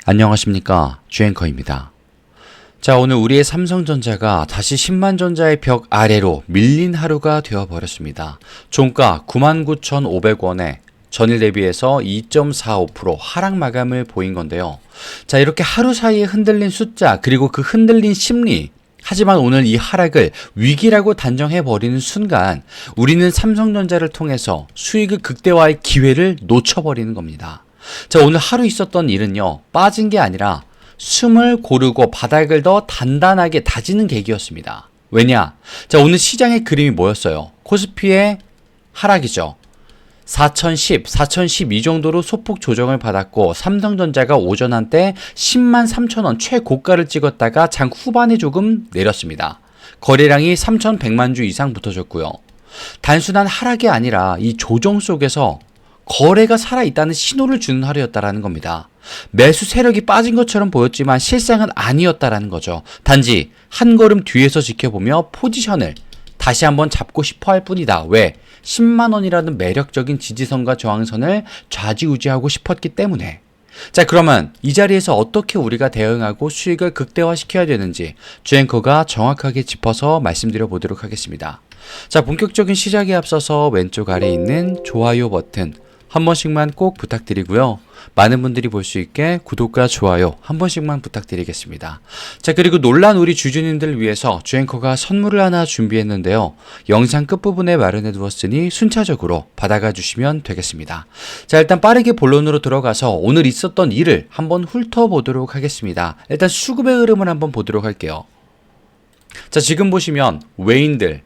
안녕하십니까, 주앵커입니다. 자, 오늘 우리의 삼성전자가 다시 10만 전자의 벽 아래로 밀린 하루가 되어버렸습니다. 종가 99,500원에 전일 대비해서 2.45% 하락 마감을 보인 건데요. 자, 이렇게 하루 사이에 흔들린 숫자, 그리고 그 흔들린 심리, 하지만 오늘 이 하락을 위기라고 단정해버리는 순간 우리는 삼성전자를 통해서 수익을 극대화할 기회를 놓쳐버리는 겁니다. 자, 오늘 하루 있었던 일은요, 빠진 게 아니라 숨을 고르고 바닥을 더 단단하게 다지는 계기였습니다. 왜냐? 자, 오늘 시장의 그림이 뭐였어요? 코스피의 하락이죠. 4010, 4012 정도로 소폭 조정을 받았고 삼성전자가 오전 한때 10만 3천원 최고가를 찍었다가 장 후반에 조금 내렸습니다. 거래량이 3,100만 주 이상 붙어졌고요. 단순한 하락이 아니라 이 조정 속에서 거래가 살아있다는 신호를 주는 하루였다라는 겁니다. 매수 세력이 빠진 것처럼 보였지만 실상은 아니었다라는 거죠. 단지 한 걸음 뒤에서 지켜보며 포지션을 다시 한번 잡고 싶어 할 뿐이다. 왜? 10만원이라는 매력적인 지지선과 저항선을 좌지우지하고 싶었기 때문에. 자, 그러면 이 자리에서 어떻게 우리가 대응하고 수익을 극대화시켜야 되는지 주앵커가 정확하게 짚어서 말씀드려 보도록 하겠습니다. 자, 본격적인 시작에 앞서서 왼쪽 아래에 있는 좋아요 버튼 한 번씩만 꼭 부탁드리고요. 많은 분들이 볼 수 있게 구독과 좋아요 한 번씩만 부탁드리겠습니다. 자, 그리고 놀란 우리 주주님들 위해서 주앵커가 선물을 하나 준비했는데요. 영상 끝부분에 마련해 두었으니 순차적으로 받아가 주시면 되겠습니다. 자, 일단 빠르게 본론으로 들어가서 오늘 있었던 일을 한번 훑어보도록 하겠습니다. 일단 수급의 흐름을 한번 보도록 할게요. 자, 지금 보시면 외인들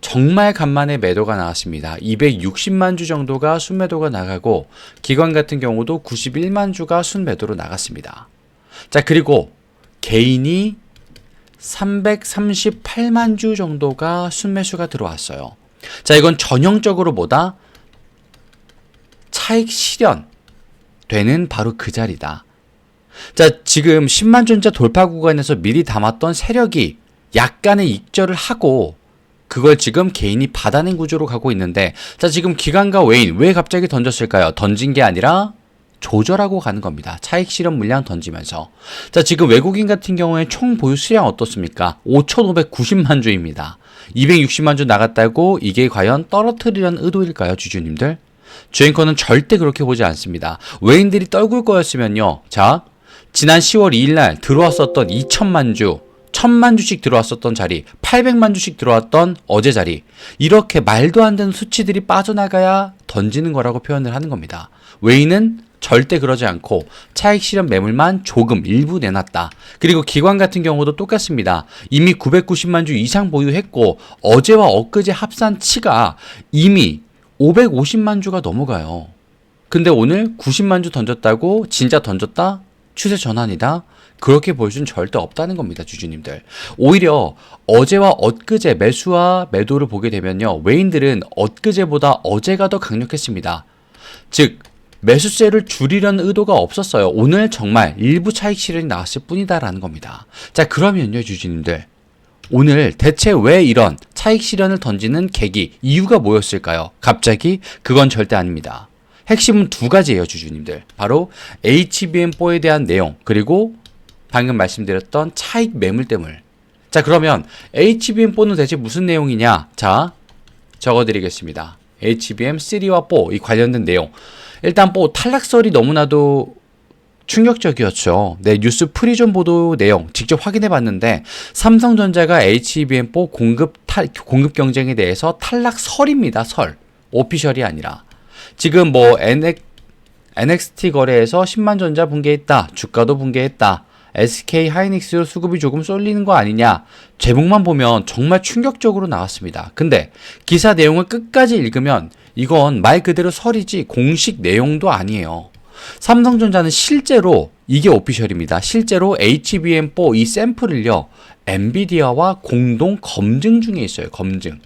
정말 간만에 매도가 나왔습니다. 260만 주 정도가 순매도가 나가고 기관 같은 경우도 91만 주가 순매도로 나갔습니다. 자, 그리고 개인이 338만 주 정도가 순매수가 들어왔어요. 자, 이건 전형적으로 뭐다? 차익 실현 되는 바로 그 자리다. 자, 지금 10만 전자 돌파 구간에서 미리 담았던 세력이 약간의 익절을 하고 그걸 지금 개인이 받아낸 구조로 가고 있는데, 자, 지금 기관과 외인 왜 갑자기 던졌을까요? 던진 게 아니라 조절하고 가는 겁니다. 차익 실현 물량 던지면서. 자, 지금 외국인 같은 경우에 총 보유 수량 어떻습니까? 5,590만 주입니다. 260만 주 나갔다고 이게 과연 떨어뜨리려는 의도일까요, 주주님들? 주앵커는 절대 그렇게 보지 않습니다. 외인들이 떨굴 거였으면요. 자, 지난 10월 2일 날 들어왔었던 2천만 주, 1000만 주씩 들어왔었던 자리, 800만 주씩 들어왔던 어제 자리, 이렇게 말도 안 되는 수치들이 빠져나가야 던지는 거라고 표현을 하는 겁니다. 외인은 절대 그러지 않고 차익 실현 매물만 조금 일부 내놨다. 그리고 기관 같은 경우도 똑같습니다. 이미 990만 주 이상 보유했고 어제와 엊그제 합산치가 이미 550만 주가 넘어가요. 근데 오늘 90만 주 던졌다고 진짜 던졌다? 추세 전환이다? 그렇게 볼 수는 절대 없다는 겁니다, 주주님들. 오히려 어제와 엊그제 매수와 매도를 보게 되면요, 외인들은 엊그제보다 어제가 더 강력했습니다. 즉 매수세를 줄이려는 의도가 없었어요. 오늘 정말 일부 차익 실현이 나왔을 뿐이다라는 겁니다. 자, 그러면요, 주주님들, 오늘 대체 왜 이런 차익 실현을 던지는 계기, 이유가 뭐였을까요? 갑자기? 그건 절대 아닙니다. 핵심은 두 가지예요, 주주님들. 바로 HBM4에 대한 내용, 그리고 방금 말씀드렸던 차익 매물대물. 자, 그러면 HBM4는 대체 무슨 내용이냐? 자, 적어드리겠습니다. HBM3와 4, 이 관련된 내용. 일단 탈락설이 너무나도 충격적이었죠. 네, 뉴스 프리존 보도 내용 직접 확인해 봤는데 삼성전자가 HBM4 공급 경쟁에 대해서 탈락설입니다. 설. 오피셜이 아니라. 지금 NXT 거래에서 10만 전자 붕괴했다. 주가도 붕괴했다. SK 하이닉스 수급이 조금 쏠리는 거 아니냐. 제목만 보면 정말 충격적으로 나왔습니다. 근데 기사 내용을 끝까지 읽으면 이건 말 그대로 설이지 공식 내용도 아니에요. 삼성전자는 실제로 이게 오피셜입니다. 실제로 HBM4 이 샘플을요, 엔비디아와 공동 검증 중에 있어요. 검증.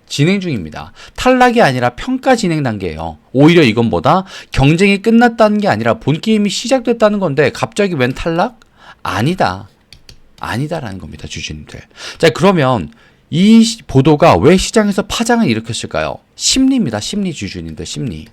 진행 중입니다. 탈락이 아니라 평가 진행 단계예요. 오히려 이건 뭐다? 경쟁이 끝났다는 게 아니라 본 게임이 시작됐다는 건데 갑자기 웬 탈락? 아니다. 아니다라는 겁니다, 주주님들. 자, 그러면 이 보도가 왜 시장에서 파장을 일으켰을까요? 심리입니다. 심리, 주주님들, 심리.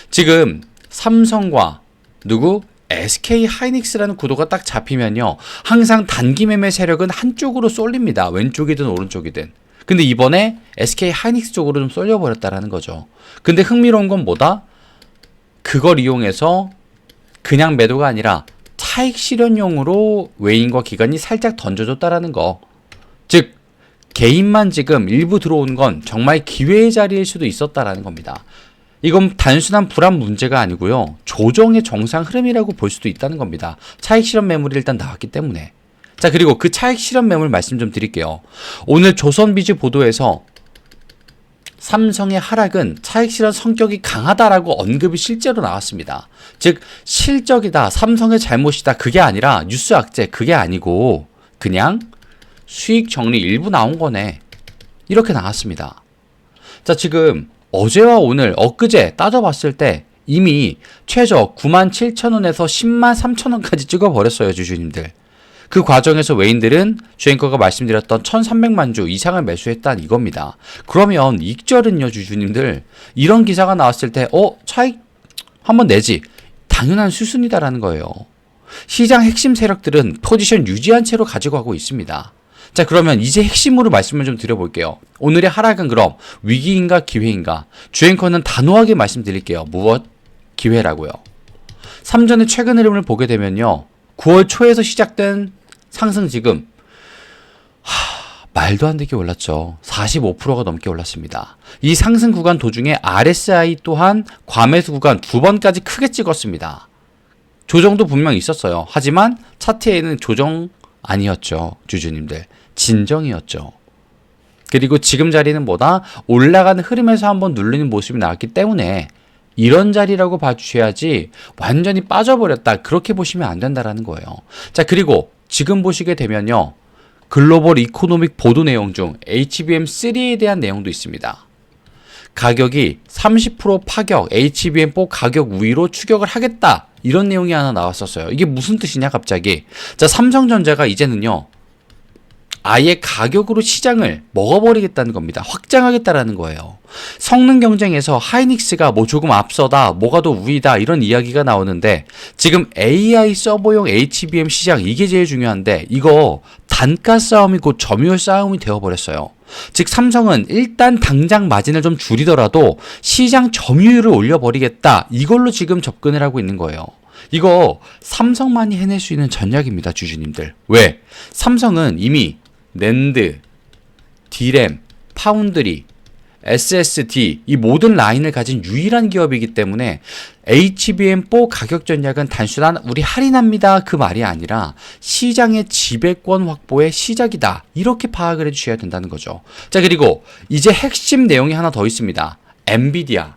지금 삼성과 누구? SK 하이닉스라는 구도가 딱 잡히면요, 항상 단기 매매 세력은 한쪽으로 쏠립니다. 왼쪽이든 오른쪽이든. 근데 이번에 SK 하이닉스 쪽으로 좀 쏠려버렸다라는 거죠. 근데 흥미로운 건 뭐다? 그걸 이용해서 그냥 매도가 아니라 차익 실현용으로 외인과 기관이 살짝 던져줬다라는 거. 즉 개인만 지금 일부 들어온 건 정말 기회의 자리일 수도 있었다라는 겁니다. 이건 단순한 불안 문제가 아니고요, 조정의 정상 흐름이라고 볼 수도 있다는 겁니다. 차익 실현 매물이 일단 나왔기 때문에. 자, 그리고 그 차익 실현 매물 말씀 좀 드릴게요. 오늘 조선비즈 보도에서 삼성의 하락은 차익 실현 성격이 강하다라고 언급이 실제로 나왔습니다. 즉 실적이다, 삼성의 잘못이다, 그게 아니라 뉴스 악재, 그게 아니고 그냥 수익 정리 일부 나온 거네, 이렇게 나왔습니다. 자, 지금 어제와 오늘, 엊그제 따져봤을 때 이미 최저 97,000원에서 103,000원까지 찍어버렸어요, 주주님들. 그 과정에서 외인들은 주앵커가 말씀드렸던 1,300만 주 이상을 매수했다는 이겁니다. 그러면 익절은요, 주주님들, 이런 기사가 나왔을 때 차익 한번 내지, 당연한 수순이다라는 거예요. 시장 핵심 세력들은 포지션 유지한 채로 가지고 가고 있습니다. 자, 그러면 이제 핵심으로 말씀을 좀 드려볼게요. 오늘의 하락은 그럼 위기인가 기회인가? 주앵커는 단호하게 말씀드릴게요. 무엇? 기회라고요. 삼전의 최근 흐름을 보게 되면요, 9월 초에서 시작된 상승 지금 말도 안 되게 올랐죠. 45%가 넘게 올랐습니다. 이 상승 구간 도중에 RSI 또한 과매수 구간 2번까지 크게 찍었습니다. 조정도 분명 있었어요. 하지만 차트에는 조정 아니었죠, 주주님들. 진정이었죠. 그리고 지금 자리는 뭐다? 올라가는 흐름에서 한번 누르는 모습이 나왔기 때문에 이런 자리라고 봐주셔야지 완전히 빠져버렸다, 그렇게 보시면 안 된다라는 거예요. 자, 그리고 지금 보시게 되면요, 글로벌 이코노믹 보도 내용 중 HBM3에 대한 내용도 있습니다. 가격이 30% 파격, HBM4 가격 우위로 추격을 하겠다, 이런 내용이 하나 나왔었어요. 이게 무슨 뜻이냐 갑자기. 자, 삼성전자가 이제는요, 아예 가격으로 시장을 먹어버리겠다는 겁니다. 확장하겠다라는 거예요. 성능 경쟁에서 하이닉스가 뭐 조금 앞서다, 뭐가 더 우위다, 이런 이야기가 나오는데 지금 AI 서버용 HBM 시장, 이게 제일 중요한데 이거 단가 싸움이 곧 점유율 싸움이 되어버렸어요. 즉 삼성은 일단 당장 마진을 좀 줄이더라도 시장 점유율을 올려버리겠다, 이걸로 지금 접근을 하고 있는 거예요. 이거 삼성만이 해낼 수 있는 전략입니다, 주주님들. 왜? 삼성은 이미 낸드, D램, 파운드리, SSD 이 모든 라인을 가진 유일한 기업이기 때문에 HBM4 가격 전략은 단순한 우리 할인합니다, 그 말이 아니라 시장의 지배권 확보의 시작이다, 이렇게 파악을 해주셔야 된다는 거죠. 자, 그리고 이제 핵심 내용이 하나 더 있습니다. 엔비디아,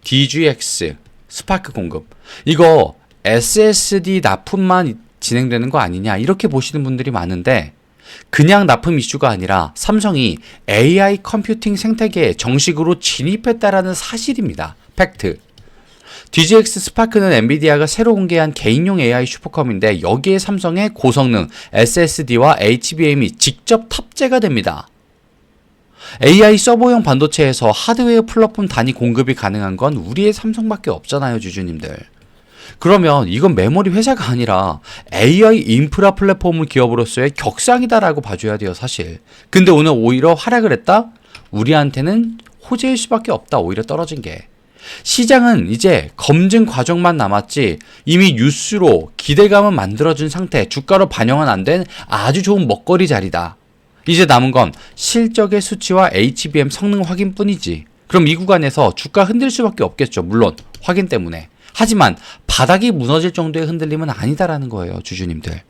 DGX, 스파크 공급, 이거 SSD 납품만 진행되는 거 아니냐, 이렇게 보시는 분들이 많은데 그냥 납품 이슈가 아니라 삼성이 AI 컴퓨팅 생태계에 정식으로 진입했다라는 사실입니다. 팩트. DGX 스파크는 엔비디아가 새로 공개한 개인용 AI 슈퍼컴인데 여기에 삼성의 고성능 SSD와 HBM이 직접 탑재가 됩니다. AI 서버용 반도체에서 하드웨어 플랫폼 단위 공급이 가능한 건 우리의 삼성밖에 없잖아요, 주주님들. 그러면 이건 메모리 회사가 아니라 AI 인프라 플랫폼 기업으로서의 격상이다라고 봐줘야 돼요, 사실. 근데 오늘 오히려 하락을 했다? 우리한테는 호재일 수밖에 없다, 오히려 떨어진 게. 시장은 이제 검증 과정만 남았지 이미 뉴스로 기대감은 만들어준 상태, 주가로 반영은 안 된 아주 좋은 먹거리 자리다. 이제 남은 건 실적의 수치와 HBM 성능 확인뿐이지. 그럼 이 구간에서 주가 흔들 수밖에 없겠죠, 물론 확인 때문에. 하지만 바닥이 무너질 정도의 흔들림은 아니다라는 거예요, 주주님들.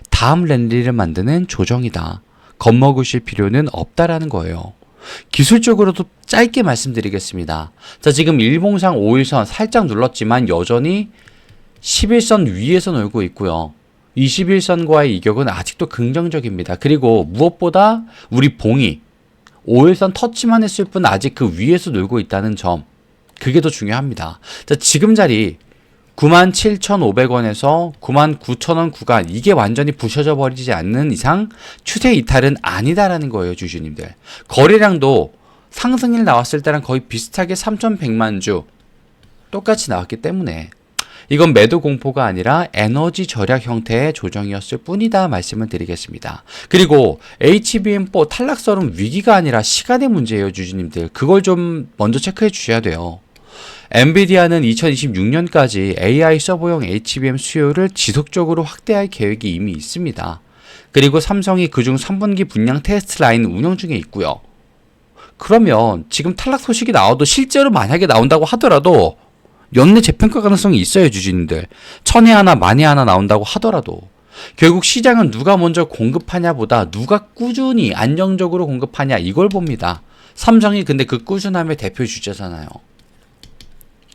다음 랠리를 만드는 조정이다. 겁먹으실 필요는 없다라는 거예요. 기술적으로도 짧게 말씀드리겠습니다. 자, 지금 일봉상 5일선 살짝 눌렀지만 여전히 11선 위에서 놀고 있고요. 21선과의 이격은 아직도 긍정적입니다. 그리고 무엇보다 우리 봉이 5일선 터치만 했을 뿐 아직 그 위에서 놀고 있다는 점, 그게 더 중요합니다. 자, 지금 자리 97,500원에서 99,000원 구간, 이게 완전히 부셔져 버리지 않는 이상 추세 이탈은 아니다라는 거예요, 주주님들. 거래량도 상승일 나왔을 때랑 거의 비슷하게 3,100만 주 똑같이 나왔기 때문에 이건 매도 공포가 아니라 에너지 절약 형태의 조정이었을 뿐이다 말씀을 드리겠습니다. 그리고 HBM4 탈락설은 위기가 아니라 시간의 문제예요, 주주님들. 그걸 좀 먼저 체크해 주셔야 돼요. 엔비디아는 2026년까지 AI 서버용 HBM 수요를 지속적으로 확대할 계획이 이미 있습니다. 그리고 삼성이 그중 3분기 분량 테스트 라인 운영 중에 있고요. 그러면 지금 탈락 소식이 나와도 실제로 만약에 나온다고 하더라도 연내 재평가 가능성이 있어요, 주주님들. 천에 하나 만에 하나 나온다고 하더라도 결국 시장은 누가 먼저 공급하냐보다 누가 꾸준히 안정적으로 공급하냐 이걸 봅니다. 삼성이 근데 그 꾸준함의 대표 주자잖아요.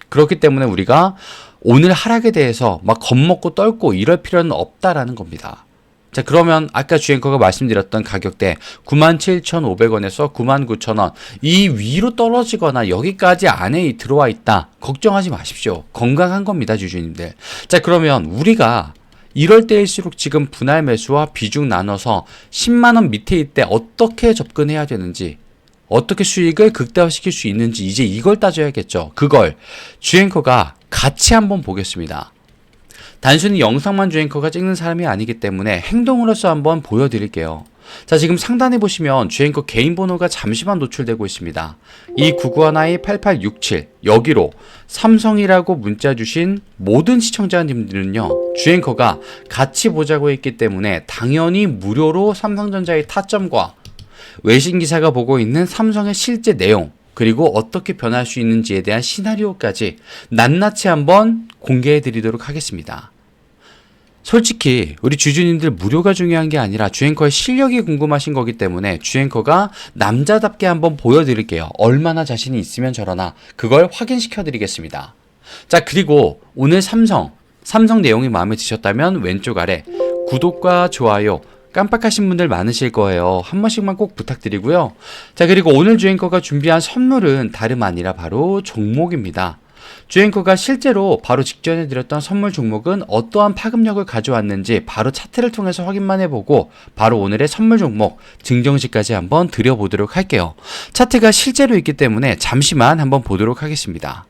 그렇기 때문에 우리가 오늘 하락에 대해서 막 겁먹고 떨고 이럴 필요는 없다라는 겁니다. 자, 그러면 아까 주앵커가 말씀드렸던 가격대 97,500원에서 99,000원 이 위로 떨어지거나 여기까지 안에 들어와 있다. 걱정하지 마십시오. 건강한 겁니다, 주주님들. 자, 그러면 우리가 이럴 때일수록 지금 분할 매수와 비중 나눠서 10만원 밑에 있을 때 어떻게 접근해야 되는지, 어떻게 수익을 극대화시킬 수 있는지 이제 이걸 따져야겠죠. 그걸 주앵커가 같이 한번 보겠습니다. 단순히 영상만 주앵커가 찍는 사람이 아니기 때문에 행동으로서 한번 보여드릴게요. 자, 지금 상단에 보시면 주앵커 개인 번호가 잠시만 노출되고 있습니다. 이 9912-8867 여기로 삼성이라고 문자 주신 모든 시청자님들은요, 주앵커가 같이 보자고 했기 때문에 당연히 무료로 삼성전자의 타점과 외신 기사가 보고 있는 삼성의 실제 내용, 그리고 어떻게 변할 수 있는지에 대한 시나리오까지 낱낱이 한번 공개해 드리도록 하겠습니다. 솔직히 우리 주주님들 무료가 중요한 게 아니라 주앵커의 실력이 궁금하신 거기 때문에 주앵커가 남자답게 한번 보여드릴게요. 얼마나 자신이 있으면 저러나 그걸 확인시켜 드리겠습니다. 자, 그리고 오늘 삼성 내용이 마음에 드셨다면 왼쪽 아래 구독과 좋아요 깜빡하신 분들 많으실 거예요. 한 번씩만 꼭 부탁드리고요. 자, 그리고 오늘 주앵커가 준비한 선물은 다름 아니라 바로 종목입니다. 주앵커가 실제로 바로 직전에 드렸던 선물 종목은 어떠한 파급력을 가져왔는지 바로 차트를 통해서 확인만 해보고 바로 오늘의 선물 종목 증정식까지 한번 드려보도록 할게요. 차트가 실제로 있기 때문에 잠시만 한번 보도록 하겠습니다.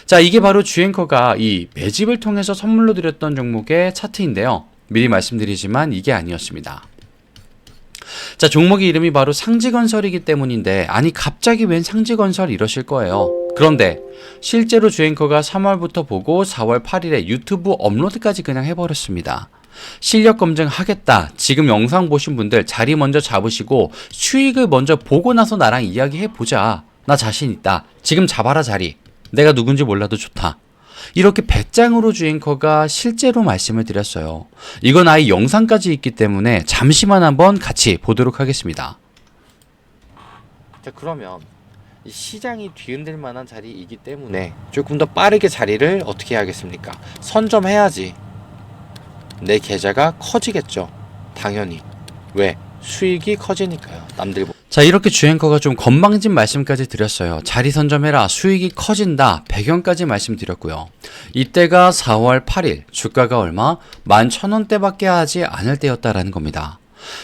자, 이게 바로 주앵커가 이 매집을 통해서 선물로 드렸던 종목의 차트인데요. 미리 말씀드리지만 이게 아니었습니다. 자, 종목의 이름이 바로 상지건설이기 때문인데 아니 갑자기 웬 상지건설 이러실 거예요. 그런데 실제로 주앵커가 3월부터 보고 4월 8일에 유튜브 업로드까지 그냥 해버렸습니다. 실력 검증하겠다. 지금 영상 보신 분들 자리 먼저 잡으시고 수익을 먼저 보고 나서 나랑 이야기해보자. 나 자신 있다. 지금 잡아라 자리. 내가 누군지 몰라도 좋다. 이렇게 배짱으로 주앵커가 실제로 말씀을 드렸어요. 이건 아예 영상까지 있기 때문에 잠시만 한번 같이 보도록 하겠습니다. 자, 그러면 이 시장이 뒤흔들 만한 자리이기 때문에 조금 더 빠르게 자리를 어떻게 해야겠습니까? 선점해야지 내 계좌가 커지겠죠. 당연히. 왜? 수익이 커지니까요. 남들보다. 자, 이렇게 주앵커가 좀 건방진 말씀까지 드렸어요. 자리 선점해라. 수익이 커진다. 배경까지 말씀드렸고요. 이때가 4월 8일. 주가가 얼마? 11,000원대밖에 하지 않을 때였다라는 겁니다.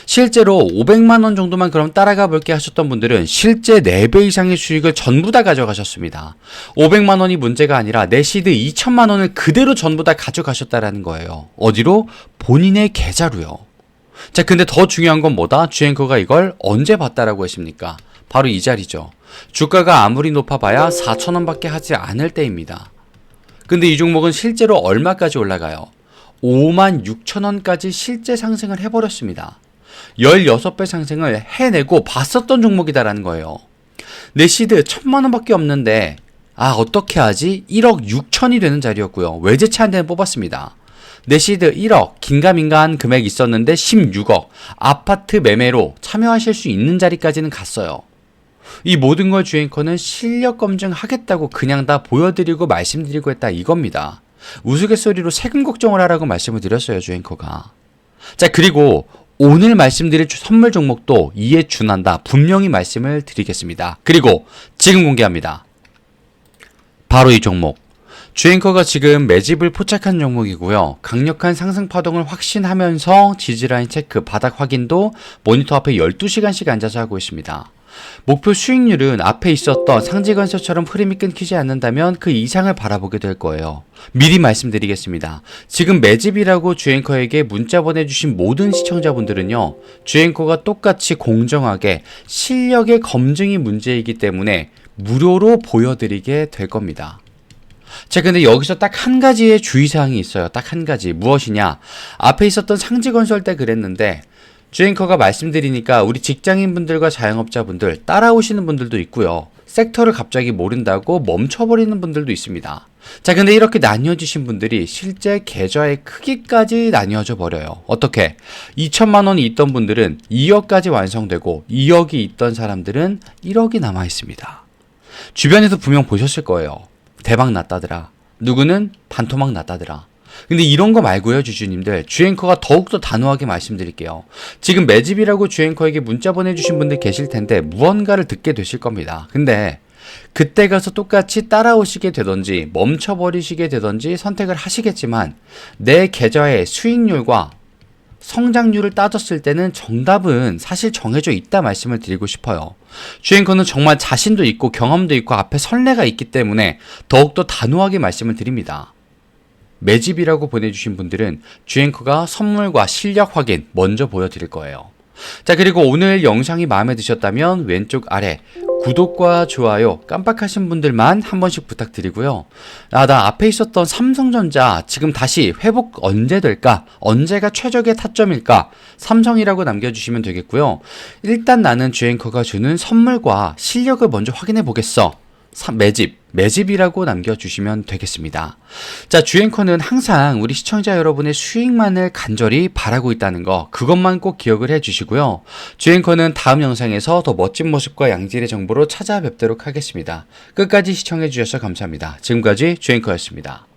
실제로 500만원 정도만 그럼 따라가 볼게 하셨던 분들은 실제 4배 이상의 수익을 전부 다 가져가셨습니다. 500만원이 문제가 아니라 내 시드 2천만원을 그대로 전부 다 가져가셨다라는 거예요. 어디로? 본인의 계좌로요. 자, 근데 더 중요한 건 뭐다? 주앵커가 이걸 언제 봤다라고 했습니까? 바로 이 자리죠. 주가가 아무리 높아봐야 4,000원밖에 하지 않을 때입니다. 근데 이 종목은 실제로 얼마까지 올라가요? 56,000원까지 실제 상승을 해버렸습니다. 16배 상승을 해내고 봤었던 종목이다라는 거예요. 내 시드 1,000만원밖에 없는데 어떻게 하지? 1억 6천이 되는 자리였고요. 외제차 한 대는 뽑았습니다. 내 시드 1억, 긴가민가한 금액 있었는데 16억, 아파트 매매로 참여하실 수 있는 자리까지는 갔어요. 이 모든 걸 주앵커는 실력 검증하겠다고 그냥 다 보여드리고 말씀드리고 했다 이겁니다. 우스갯소리로 세금 걱정을 하라고 말씀을 드렸어요, 주앵커가. 자, 그리고 오늘 말씀드릴 선물 종목도 이에 준한다. 분명히 말씀을 드리겠습니다. 그리고 지금 공개합니다. 바로 이 종목. 주앵커가 지금 매집을 포착한 종목이고요. 강력한 상승 파동을 확신하면서 지지라인 체크, 바닥 확인도 모니터 앞에 12시간씩 앉아서 하고 있습니다. 목표 수익률은 앞에 있었던 상지건설처럼 흐름이 끊기지 않는다면 그 이상을 바라보게 될 거예요. 미리 말씀드리겠습니다. 지금 매집이라고 주앵커에게 문자 보내주신 모든 시청자분들은요, 주앵커가 똑같이 공정하게 실력의 검증이 문제이기 때문에 무료로 보여드리게 될 겁니다. 자, 근데 여기서 딱 한 가지의 주의사항이 있어요. 딱 한 가지. 무엇이냐? 앞에 있었던 상지건설 때 그랬는데, 주앵커가 말씀드리니까 우리 직장인분들과 자영업자분들 따라오시는 분들도 있고요. 섹터를 갑자기 모른다고 멈춰버리는 분들도 있습니다. 자, 근데 이렇게 나뉘어지신 분들이 실제 계좌의 크기까지 나뉘어져 버려요. 어떻게? 2천만 원이 있던 분들은 2억까지 완성되고 2억이 있던 사람들은 1억이 남아 있습니다. 주변에서 분명 보셨을 거예요. 대박 났다더라. 누구는 반토막 났다더라. 근데 이런 거 말고요, 주주님들. 주앵커가 더욱더 단호하게 말씀드릴게요. 지금 매집이라고 주앵커에게 문자 보내주신 분들 계실 텐데 무언가를 듣게 되실 겁니다. 근데 그때 가서 똑같이 따라오시게 되던지 멈춰버리시게 되던지 선택을 하시겠지만 내 계좌의 수익률과 성장률을 따졌을 때는 정답은 사실 정해져 있다 말씀을 드리고 싶어요. 주앵커는 정말 자신도 있고 경험도 있고 앞에 선례가 있기 때문에 더욱더 단호하게 말씀을 드립니다. 매집이라고 보내주신 분들은 주앵커가 선물과 실력 확인 먼저 보여드릴 거예요. 자, 그리고 오늘 영상이 마음에 드셨다면 왼쪽 아래 구독과 좋아요 깜빡하신 분들만 한 번씩 부탁드리고요. 나 앞에 있었던 삼성전자 지금 다시 회복 언제 될까? 언제가 최적의 타점일까? 삼성이라고 남겨주시면 되겠고요. 일단 나는 주앵커가 주는 선물과 실력을 먼저 확인해 보겠어. 매집이라고 남겨주시면 되겠습니다. 자, 주앵커는 항상 우리 시청자 여러분의 수익만을 간절히 바라고 있다는 거, 그것만 꼭 기억을 해주시고요. 주앵커는 다음 영상에서 더 멋진 모습과 양질의 정보로 찾아뵙도록 하겠습니다. 끝까지 시청해주셔서 감사합니다. 지금까지 주앵커였습니다.